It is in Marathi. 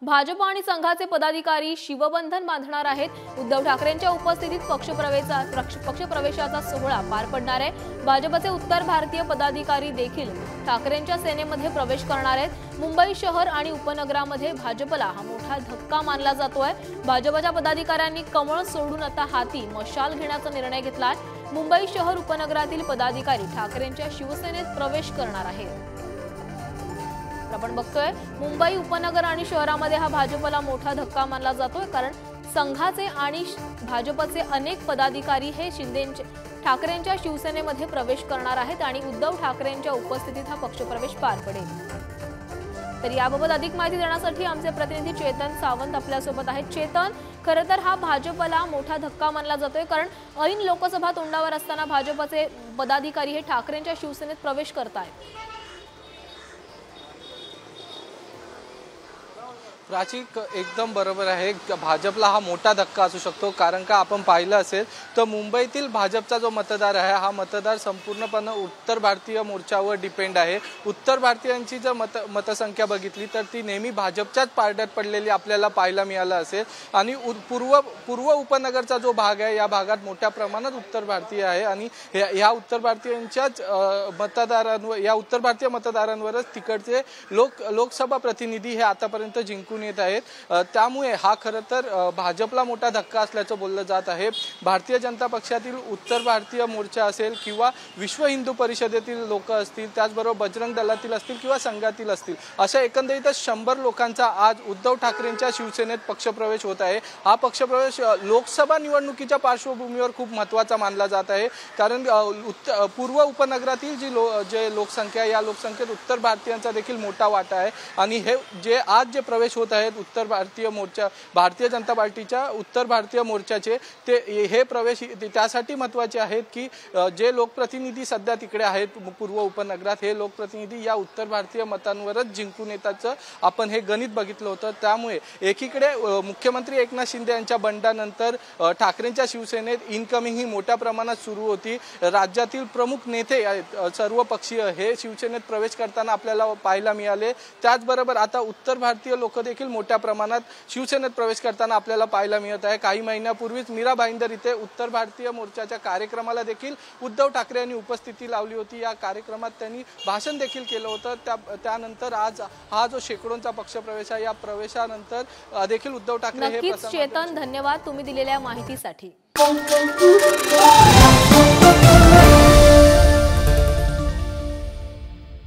भाजप आणि संघाचे पदाधिकारी शिवबंधन बांधणार आहेत। उद्धव ठाकरेंच्या उपस्थितीत पक्षप्रवेशाचा सोहळा पार पडणार आहे। भाजपचे उत्तर भारतीय पदाधिकारी देखील ठाकरेंच्या सेनेमध्ये प्रवेश करणार आहेत। मुंबई शहर आणि उपनगरामध्ये भाजपला हा मोठा धक्का मानला जातोय। भाजपच्या पदाधिकाऱ्यांनी कमळ सोडून आता हाती मशाल घेण्याचा निर्णय घेतलाय। मुंबई शहर उपनगरातील पदाधिकारी ठाकरेंच्या शिवसेनेत प्रवेश करणार आहेत। आपण बघतोय मुंबई उपनगर आणि शहरामध्ये हा भाजपला मोठा धक्का मानला जातोय, कारण संघाचे आणि भाजपचे अनेक पदाधिकारी हे ठाकरेंच्या शिवसेनेमध्ये प्रवेश करणार आहेत आणि उद्धव ठाकरेंच्या उपस्थितीत हा पक्षप्रवेश पार पडेल। तर याबाबत अधिक माहिती देण्यासाठी आमचे प्रतिनिधी चेतन सावंत आपल्यासोबत आहेत। चेतन, खरं तर हा भाजपला मोठा धक्का मानला जातोय, कारण ऐन लोकसभा तोंडावर असताना भाजपचे पदाधिकारी हे ठाकरेंच्या शिवसेनेत प्रवेश करतायत। प्राची एकदम बरोबर आहे। भाजपला हा मोठा धक्का असू शकतो, कारण का आपण पाहिलं असेल तर मुंबईतील भाजपचा जो मतदार आहे हा मतदार संपूर्णपणे उत्तर भारतीय मोर्चावर डिपेंड आहे। उत्तर भारतीयांची जर मतसंख्या बघितली तर ती नेहमी भाजपच्याच पारड्यात पडलेली आपल्याला पाहायला मिळालं असेल आणि पूर्व उपनगरचा जो भाग आहे या भागात मोठ्या प्रमाणात उत्तर भारतीय आहे आणि ह्या उत्तर भारतीयांच्याच मतदारांवर या उत्तर भारतीय मतदारांवरच तिकडचे लोकसभा प्रतिनिधी हे आतापर्यंत जिंकून येत आहेत। त्यामुळे हा खरं तर भाजपला मोठा धक्का असल्याचं बोललं जात आहे। भारतीय जनता पक्षातील उत्तर भारतीय मोर्चा असेल किंवा विश्व हिंदू परिषदेतील लोक असतील, त्याचबरोबर बजरंग दलातील असतील किंवा संघातील असतील, अशा एकंदरीतच 100 लोकांचा आज उद्धव ठाकरेंच्या शिवसेनेत पक्षप्रवेश होत आहे। हा पक्षप्रवेश लोकसभा निवडणुकीच्या पार्श्वभूमीवर खूप महत्त्वाचा मानला जात आहे, कारण पूर्व उपनगरातील जे लोकसंख्या या लोकसंख्येत उत्तर भारतीयांचा देखील मोठा वाटा आहे आणि हे जे आज जे प्रवेश होत आहेत उत्तर भारतीय मोर्चा भारतीय जनता पार्टीच्या उत्तर भारतीय मोर्चाचे ते हे प्रवेश त्यासाठी महत्त्वाचे आहेत की जे लोकप्रतिनिधी सध्या तिकडे आहेत पूर्व उपनगरात हे लोकप्रतिनिधी या उत्तर भारतीय मतांवरच जिंकून येताचं आपण हे गणित बघितलं होतं। त्यामुळे एकीकडे मुख्यमंत्री एकनाथ शिंदे यांच्या बंडानंतर ठाकरेंच्या शिवसेनेत इनकमिंग ही मोठ्या प्रमाणात सुरू होती। राज्यातील प्रमुख नेते सर्व पक्षीय हे शिवसेनेत प्रवेश करताना आपल्याला पाहायला मिळाले। त्याचबरोबर आता उत्तर भारतीय लोक देखील मोठ्या प्रमाणात शिवसेनेत प्रवेश करताना आपल्याला पाहायला मिळत आहे। काही महिन्यापूर्वीच मीरा भाईंदर इथे उत्तर भारतीय मोर्चाच्या कार्यक्रमाला देखील उद्धव ठाकरे यांनी उपस्थिती लावली होती। या कार्यक्रमात त्यांनी भाषण देखील केलं होतं। त्यानंतर आज हा जो शेकडोंचा पक्षप्रवेश आहे या प्रवेशानंतर देखील उद्धव ठाकरे हे चेतन, धन्यवाद तुम्ही दिलेल्या माहितीसाठी।